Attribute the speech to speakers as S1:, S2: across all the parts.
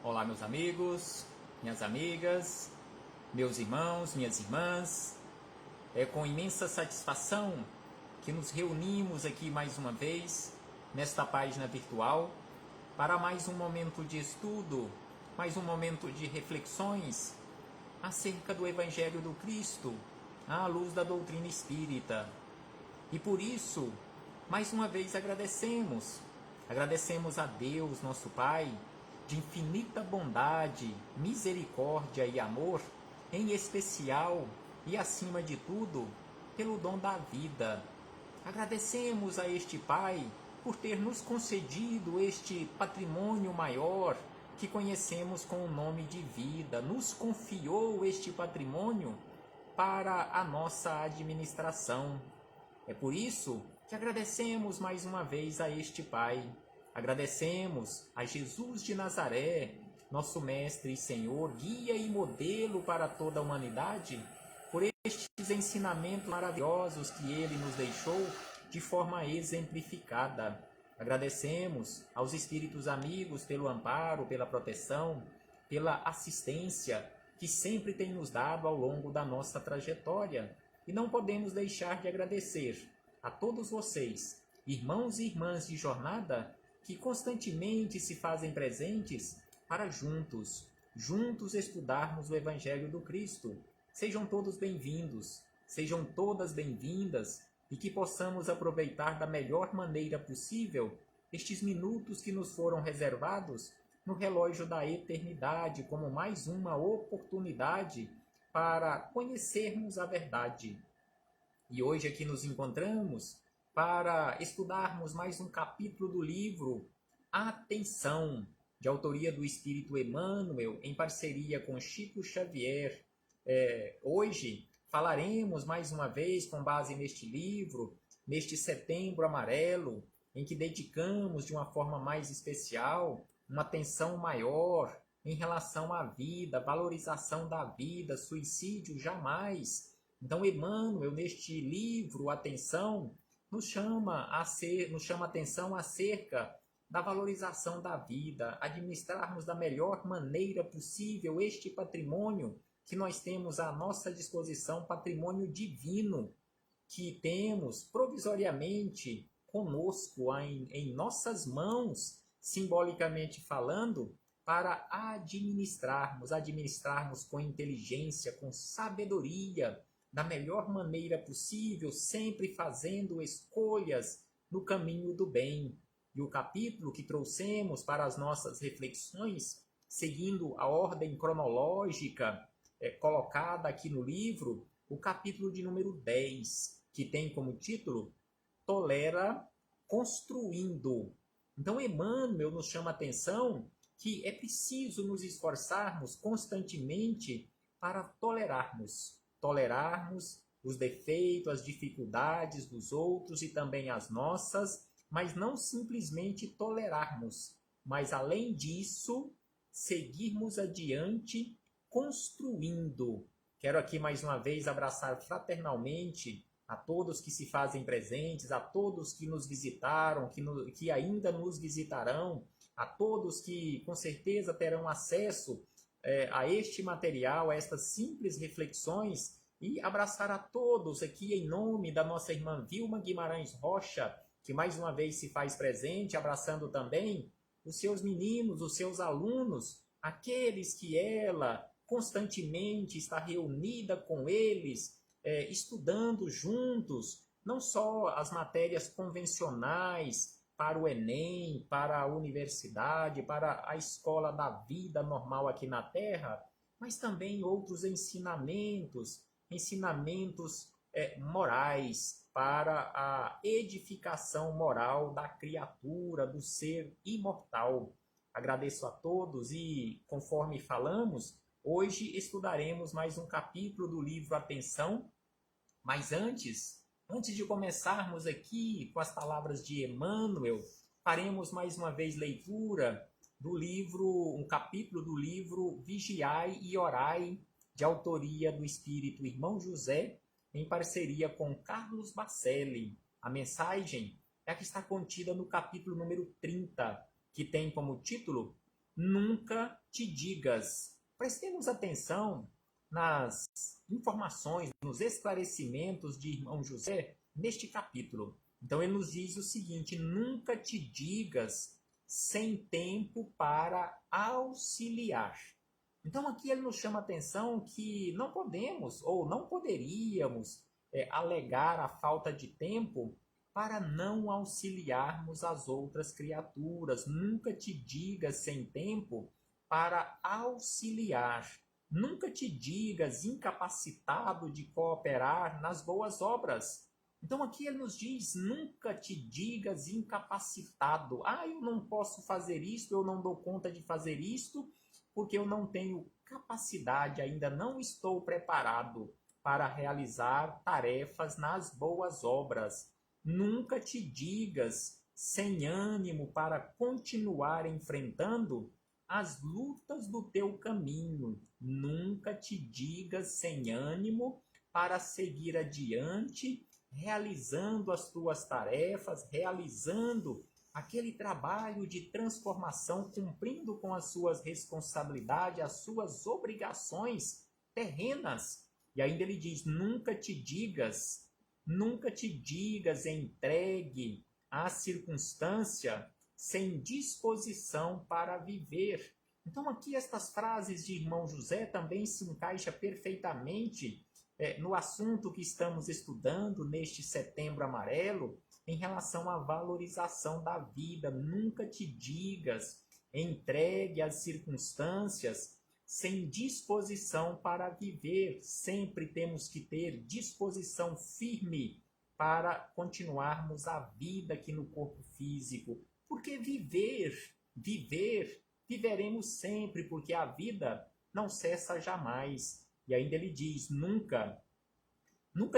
S1: Olá, meus amigos, minhas amigas, meus irmãos, minhas irmãs. É com imensa satisfação que nos reunimos aqui mais uma vez nesta página virtual para mais um momento de estudo, mais um momento de reflexões acerca do Evangelho do Cristo, à luz da doutrina espírita. E por isso, mais uma vez agradecemos a Deus, nosso Pai, de infinita bondade, misericórdia e amor, em especial e acima de tudo, pelo dom da vida. Agradecemos a este Pai por ter nos concedido este patrimônio maior que conhecemos com o nome de vida. Nos confiou este patrimônio para a nossa administração. É por isso que agradecemos mais uma vez a este Pai. Agradecemos a Jesus de Nazaré, nosso Mestre e Senhor, guia e modelo para toda a humanidade, por estes ensinamentos maravilhosos que Ele nos deixou de forma exemplificada. Agradecemos aos Espíritos amigos pelo amparo, pela proteção, pela assistência que sempre tem nos dado ao longo da nossa trajetória. E não podemos deixar de agradecer a todos vocês, irmãos e irmãs de jornada, que constantemente se fazem presentes para juntos estudarmos o Evangelho do Cristo. Sejam todos bem-vindos, sejam todas bem-vindas e que possamos aproveitar da melhor maneira possível estes minutos que nos foram reservados no relógio da eternidade como mais uma oportunidade para conhecermos a verdade. E hoje aqui nos encontramos para estudarmos mais um capítulo do livro Atenção, de autoria do Espírito Emmanuel, em parceria com Chico Xavier. Hoje falaremos mais uma vez, com base neste livro, neste Setembro Amarelo, em que dedicamos de uma forma mais especial uma atenção maior em relação à vida, valorização da vida, suicídio jamais. Então, Emmanuel, neste livro, Atenção, nos chama atenção acerca da valorização da vida, administrarmos da melhor maneira possível este patrimônio que nós temos à nossa disposição, patrimônio divino, que temos provisoriamente conosco, em nossas mãos, simbolicamente falando, para administrarmos com inteligência, com sabedoria, da melhor maneira possível, sempre fazendo escolhas no caminho do bem. E o capítulo que trouxemos para as nossas reflexões, seguindo a ordem cronológica colocada aqui no livro, o capítulo de número 10, que tem como título Tolera Construindo. Então, Emmanuel nos chama a atenção que é preciso nos esforçarmos constantemente para tolerarmos os defeitos, as dificuldades dos outros e também as nossas, mas não simplesmente tolerarmos, mas além disso, seguirmos adiante construindo. Quero aqui mais uma vez abraçar fraternalmente a todos que se fazem presentes, a todos que nos visitaram, que ainda nos visitarão, a todos que com certeza terão acesso a este material, a estas simples reflexões, e abraçar a todos aqui em nome da nossa irmã Vilma Guimarães Rocha, que mais uma vez se faz presente, abraçando também os seus meninos, os seus alunos, aqueles que ela constantemente está reunida com eles, estudando juntos, não só as matérias convencionais para o Enem, para a universidade, para a escola da vida normal aqui na Terra, mas também outros ensinamentos morais para a edificação moral da criatura, do ser imortal. Agradeço a todos e, conforme falamos, hoje estudaremos mais um capítulo do livro Atenção, mas antes de começarmos aqui com as palavras de Emmanuel, faremos mais uma vez leitura do livro, um capítulo do livro Vigiai e Orai, de autoria do Espírito Irmão José, em parceria com Carlos Bacelli. A mensagem é a que está contida no capítulo número 30, que tem como título nunca te digas. Prestemos atenção nas informações, nos esclarecimentos de irmão José neste capítulo. Então ele nos diz o seguinte: nunca te digas sem tempo para auxiliar. Então aqui ele nos chama a atenção que não podemos ou não poderíamos alegar a falta de tempo para não auxiliarmos as outras criaturas. Nunca te digas sem tempo para auxiliar. Nunca te digas incapacitado de cooperar nas boas obras. Então aqui ele nos diz, nunca te digas incapacitado. Eu não posso fazer isto, eu não dou conta de fazer isto, porque eu não tenho capacidade, ainda não estou preparado para realizar tarefas nas boas obras. Nunca te digas sem ânimo para continuar enfrentando as lutas do teu caminho. Nunca te digas sem ânimo para seguir adiante, realizando as tuas tarefas, realizando aquele trabalho de transformação, cumprindo com as suas responsabilidades, as suas obrigações terrenas. E ainda ele diz, nunca te digas entregue à circunstância sem disposição para viver. Então aqui estas frases de irmão José também se encaixam perfeitamente no assunto que estamos estudando neste Setembro Amarelo, em relação à valorização da vida. Nunca te digas entregue às circunstâncias sem disposição para viver. Sempre temos que ter disposição firme para continuarmos a vida aqui no corpo físico. Porque viveremos sempre, porque a vida não cessa jamais. E ainda ele diz, nunca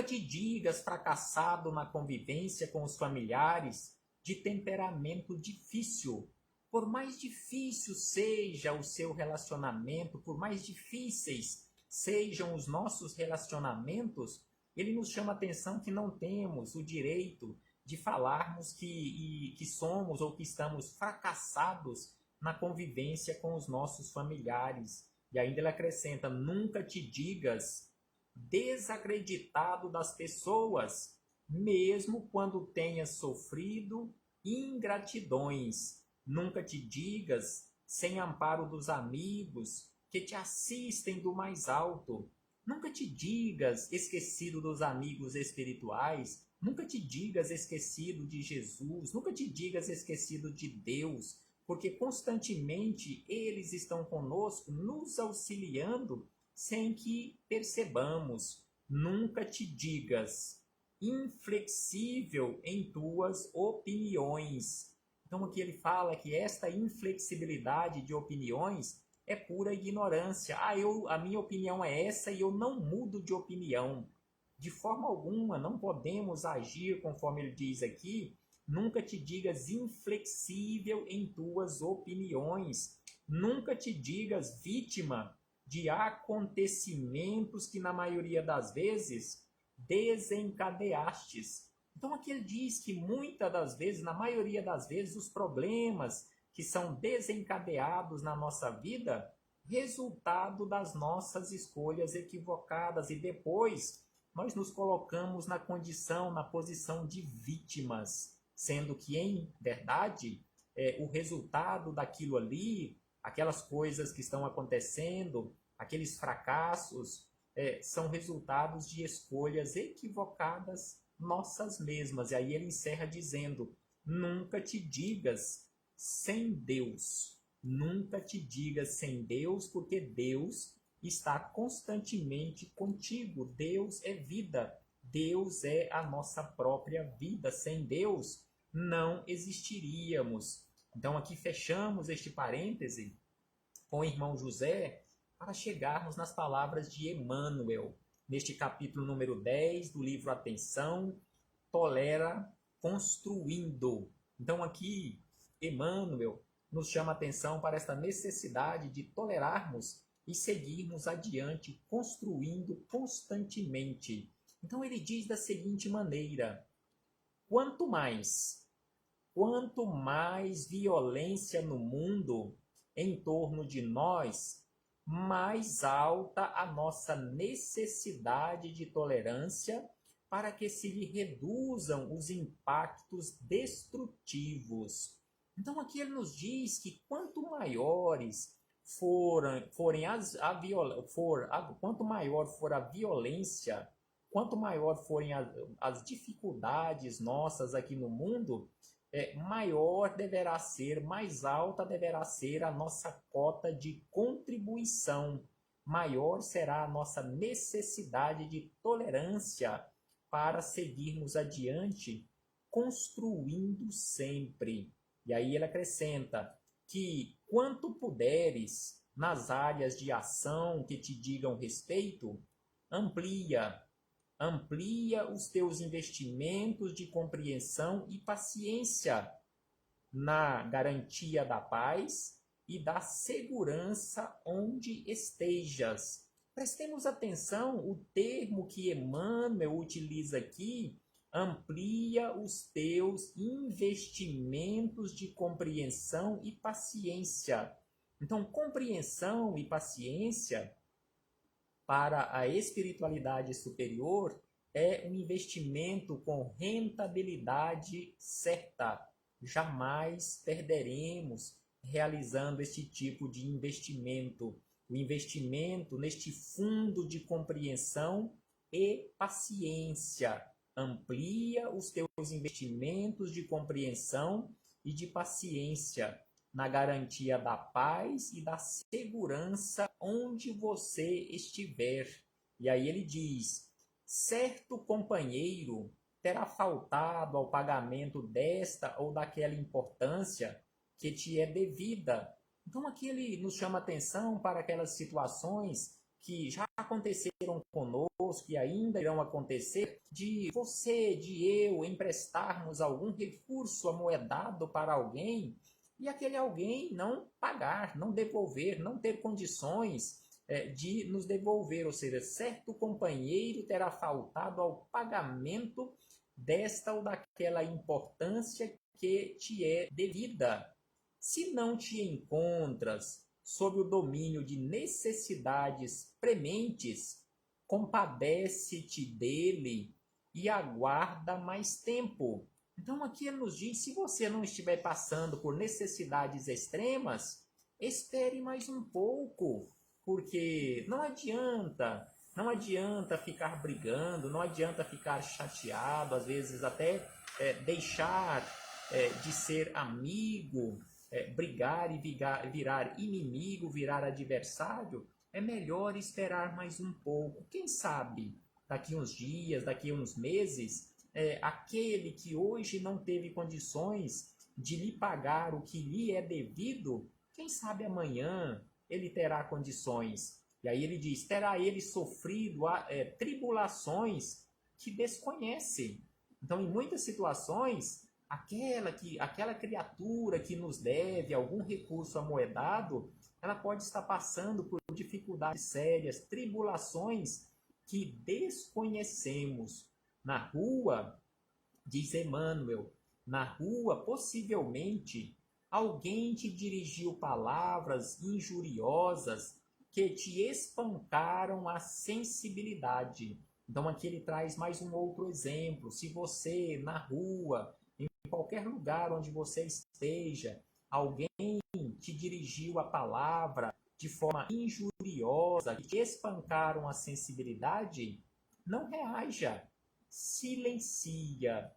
S1: te digas fracassado na convivência com os familiares de temperamento difícil. Por mais difícil seja o seu relacionamento, por mais difíceis sejam os nossos relacionamentos, ele nos chama a atenção que não temos o direito de falarmos que somos ou que estamos fracassados na convivência com os nossos familiares. E ainda ele acrescenta, nunca te digas desacreditado das pessoas, mesmo quando tenhas sofrido ingratidões. Nunca te digas sem amparo dos amigos que te assistem do mais alto. Nunca te digas esquecido dos amigos espirituais. Nunca te digas esquecido de Jesus. Nunca te digas esquecido de Deus, porque constantemente eles estão conosco, nos auxiliando, sem que percebamos. Nunca te digas inflexível em tuas opiniões. Então aqui ele fala que esta inflexibilidade de opiniões é pura ignorância. A minha opinião é essa e eu não mudo de opinião. De forma alguma, não podemos agir conforme ele diz aqui. Nunca te digas inflexível em tuas opiniões. Nunca te digas vítima de acontecimentos que na maioria das vezes desencadeastes. Então aqui ele diz que muitas das vezes, na maioria das vezes, os problemas que são desencadeados na nossa vida, resultado das nossas escolhas equivocadas, e depois nós nos colocamos na posição de vítimas, sendo que, em verdade, o resultado daquilo ali, aquelas coisas que estão acontecendo, aqueles fracassos, são resultados de escolhas equivocadas nossas mesmas. E aí ele encerra dizendo, nunca te digas sem Deus. Nunca te digas sem Deus, porque Deus está constantemente contigo. Deus é vida. Deus é a nossa própria vida. Sem Deus, não existiríamos. Então aqui fechamos este parêntese com o irmão José para chegarmos nas palavras de Emmanuel, neste capítulo número 10 do livro Atenção, Tolera Construindo. Então aqui Emmanuel nos chama a atenção para esta necessidade de tolerarmos e seguirmos adiante, construindo constantemente. Então ele diz da seguinte maneira, quanto mais violência no mundo, em torno de nós, mais alta a nossa necessidade de tolerância para que se lhe reduzam os impactos destrutivos. Então aqui ele nos diz que quanto maiores quanto maior for a violência, quanto maior forem as dificuldades nossas aqui no mundo, maior deverá ser, mais alta deverá ser a nossa cota de contribuição, maior será a nossa necessidade de tolerância para seguirmos adiante, construindo sempre. E aí ele acrescenta que quanto puderes nas áreas de ação que te digam respeito, amplia os teus investimentos de compreensão e paciência na garantia da paz e da segurança onde estejas. Prestemos atenção, o termo que Emmanuel utiliza aqui, amplia os teus investimentos de compreensão e paciência. Então, compreensão e paciência para a espiritualidade superior é um investimento com rentabilidade certa. Jamais perderemos realizando este tipo de investimento. O investimento neste fundo de compreensão e paciência. Amplia os teus investimentos de compreensão e de paciência na garantia da paz e da segurança onde você estiver. E aí ele diz: certo companheiro terá faltado ao pagamento desta ou daquela importância que te é devida. Então aqui ele nos chama atenção para aquelas situações que já aconteceram conosco e ainda irão acontecer, de você, de eu, emprestarmos algum recurso amoedado para alguém e aquele alguém não pagar, não devolver, não ter condições de nos devolver, ou seja, certo companheiro terá faltado ao pagamento desta ou daquela importância que te é devida. Se não te encontras sob o domínio de necessidades prementes, compadece-te dele e aguarda mais tempo. Então aqui ele nos diz, se você não estiver passando por necessidades extremas, espere mais um pouco, porque não adianta ficar brigando, não adianta ficar chateado, às vezes até deixar de ser amigo, brigar e virar inimigo, virar adversário. É melhor esperar mais um pouco. Quem sabe daqui uns dias, daqui uns meses, aquele que hoje não teve condições de lhe pagar o que lhe é devido, quem sabe amanhã ele terá condições. E aí ele diz, terá ele sofrido tribulações que desconhece. Então, em muitas situações, aquela criatura que nos deve algum recurso amoedado, ela pode estar passando por dificuldades sérias, tribulações que desconhecemos. Na rua, diz Emmanuel, na rua, possivelmente, alguém te dirigiu palavras injuriosas que te espancaram a sensibilidade. Então aqui ele traz mais um outro exemplo. Se você, na rua, em qualquer lugar onde você esteja, alguém te dirigiu a palavra de forma injuriosa, que te espancaram a sensibilidade, não reaja. Silencia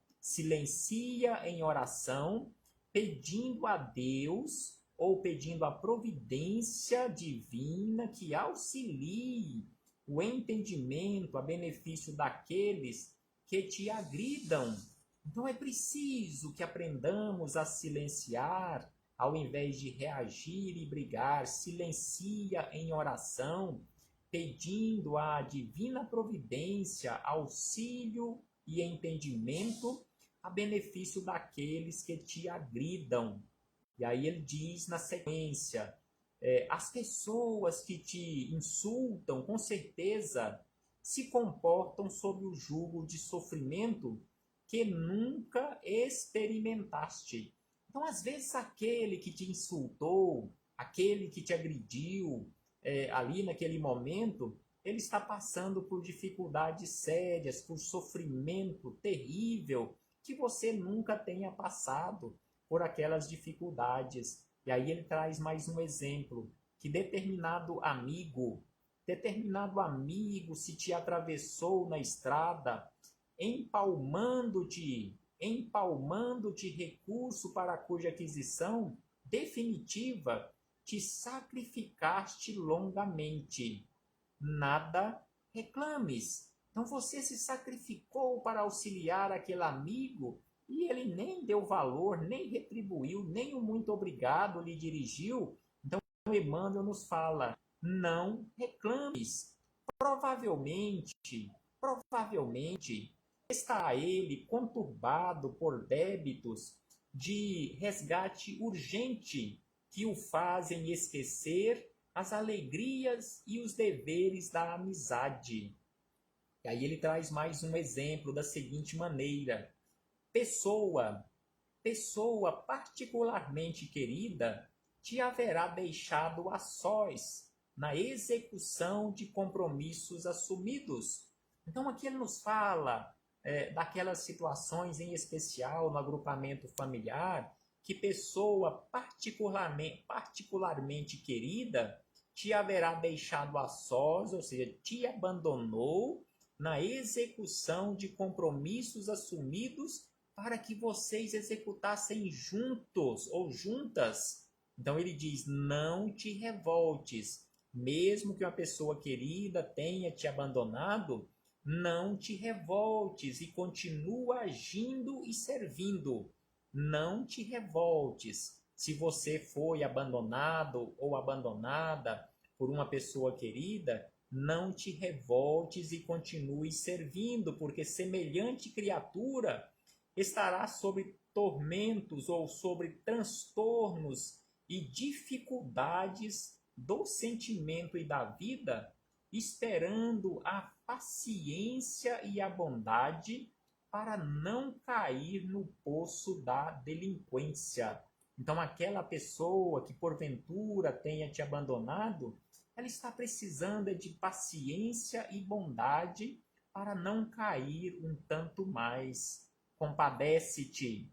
S1: em oração, pedindo a Deus ou pedindo a providência divina que auxilie o entendimento a benefício daqueles que te agridam. Então é preciso que aprendamos a silenciar ao invés de reagir e brigar. Silencia em oração, pedindo a divina providência, auxílio e entendimento a benefício daqueles que te agridam. E aí ele diz na sequência, as pessoas que te insultam, com certeza, se comportam sob o jugo de sofrimento que nunca experimentaste. Então, às vezes, aquele que te insultou, aquele que te agrediu ali naquele momento, ele está passando por dificuldades sérias, por sofrimento terrível, que você nunca tenha passado por aquelas dificuldades. E aí ele traz mais um exemplo, que determinado amigo se te atravessou na estrada, empalmando-te recurso para cuja aquisição definitiva te sacrificaste longamente. Nada reclames. Então você se sacrificou para auxiliar aquele amigo e ele nem deu valor, nem retribuiu, nem o muito obrigado lhe dirigiu. Então Emmanuel nos fala: não reclames. Provavelmente está ele conturbado por débitos de resgate urgente que o fazem esquecer as alegrias e os deveres da amizade. E aí ele traz mais um exemplo da seguinte maneira: pessoa particularmente querida te haverá deixado a sós na execução de compromissos assumidos. Então aqui ele nos fala daquelas situações em especial no agrupamento familiar, que pessoa particularmente querida te haverá deixado a sós, ou seja, te abandonou na execução de compromissos assumidos para que vocês executassem juntos ou juntas. Então ele diz: não te revoltes, mesmo que uma pessoa querida tenha te abandonado, não te revoltes e continua agindo e servindo. Não te revoltes. Se você foi abandonado ou abandonada por uma pessoa querida, não te revoltes e continue servindo, porque semelhante criatura estará sobre tormentos ou sobre transtornos e dificuldades do sentimento e da vida, esperando a paciência e a bondade para não cair no poço da delinquência. Então, aquela pessoa que porventura tenha te abandonado, ela está precisando de paciência e bondade para não cair um tanto mais. Compadece-te,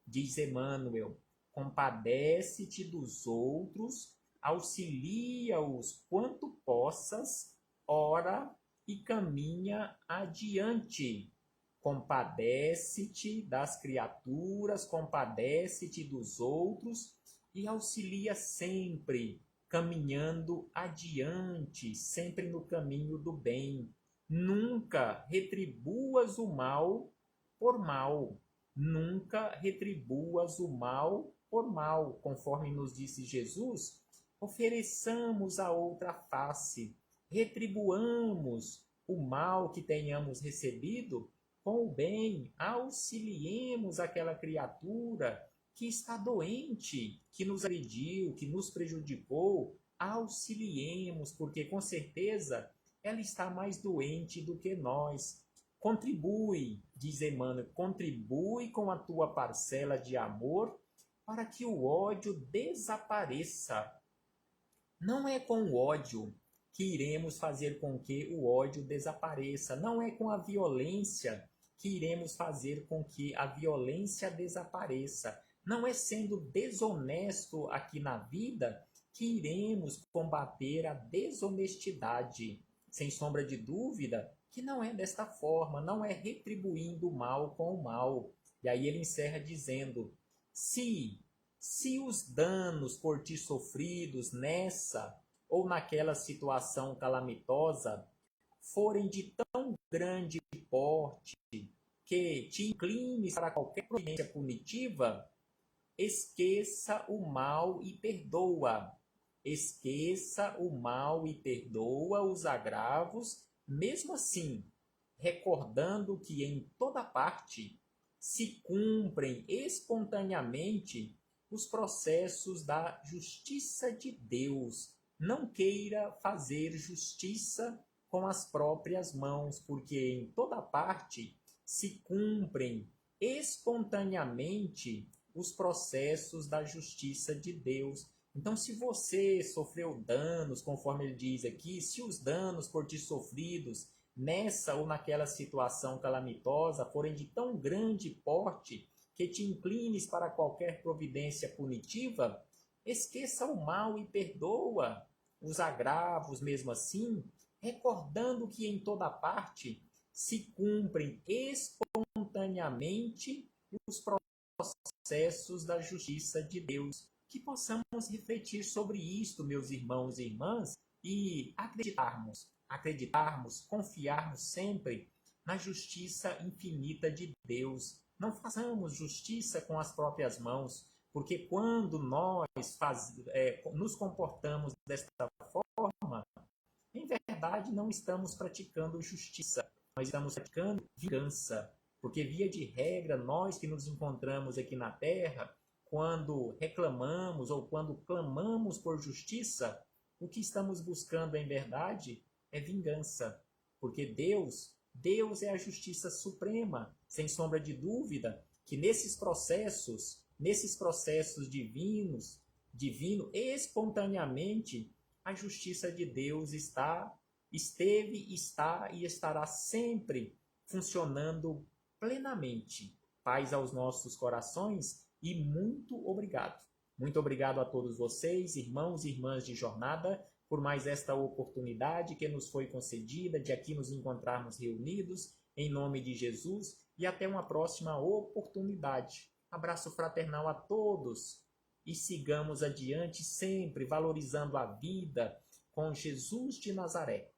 S1: diz Emmanuel, compadece-te dos outros, auxilia-os quanto possas, ora e caminha adiante. Compadece-te das criaturas, compadece-te dos outros e auxilia sempre, caminhando adiante, sempre no caminho do bem. Nunca retribuas o mal por mal. Nunca retribuas o mal por mal. Conforme nos disse Jesus, ofereçamos a outra face, retribuamos o mal que tenhamos recebido com o bem, auxiliemos aquela criatura que está doente, que nos agrediu, que nos prejudicou, auxiliemos, porque com certeza ela está mais doente do que nós. Contribui, diz Emmanuel, contribui com a tua parcela de amor para que o ódio desapareça. Não é com o ódio que iremos fazer com que o ódio desapareça. Não é com a violência que iremos fazer com que a violência desapareça. Não é sendo desonesto aqui na vida que iremos combater a desonestidade. Sem sombra de dúvida que não é desta forma, não é retribuindo o mal com o mal. E aí ele encerra dizendo: se os danos por ti sofridos nessa ou naquela situação calamitosa forem de tão grande porte que te inclines para qualquer providência punitiva, esqueça o mal e perdoa. Esqueça o mal e perdoa os agravos, mesmo assim, recordando que em toda parte se cumprem espontaneamente os processos da justiça de Deus. Não queira fazer justiça com as próprias mãos, porque em toda parte se cumprem espontaneamente os processos da justiça de Deus. Então, se você sofreu danos, conforme ele diz aqui, se os danos por ti sofridos nessa ou naquela situação calamitosa forem de tão grande porte que te inclines para qualquer providência punitiva, esqueça o mal e perdoa os agravos mesmo assim, recordando que em toda parte se cumprem espontaneamente os processos da justiça de Deus. Que possamos refletir sobre isto, meus irmãos e irmãs, e acreditarmos, confiarmos sempre na justiça infinita de Deus. Não façamos justiça com as próprias mãos, porque quando nós nos comportamos desta forma, em verdade não estamos praticando justiça, nós estamos praticando vingança. Porque, via de regra, nós que nos encontramos aqui na Terra, quando reclamamos ou quando clamamos por justiça, o que estamos buscando em verdade é vingança. Porque Deus é a justiça suprema, sem sombra de dúvida, que nesses processos divino, espontaneamente, a justiça de Deus esteve, está e estará sempre funcionando plenamente. Paz aos nossos corações e muito obrigado. Muito obrigado a todos vocês, irmãos e irmãs de jornada, por mais esta oportunidade que nos foi concedida de aqui nos encontrarmos reunidos, em nome de Jesus, e até uma próxima oportunidade. Abraço fraternal a todos e sigamos adiante sempre valorizando a vida com Jesus de Nazaré.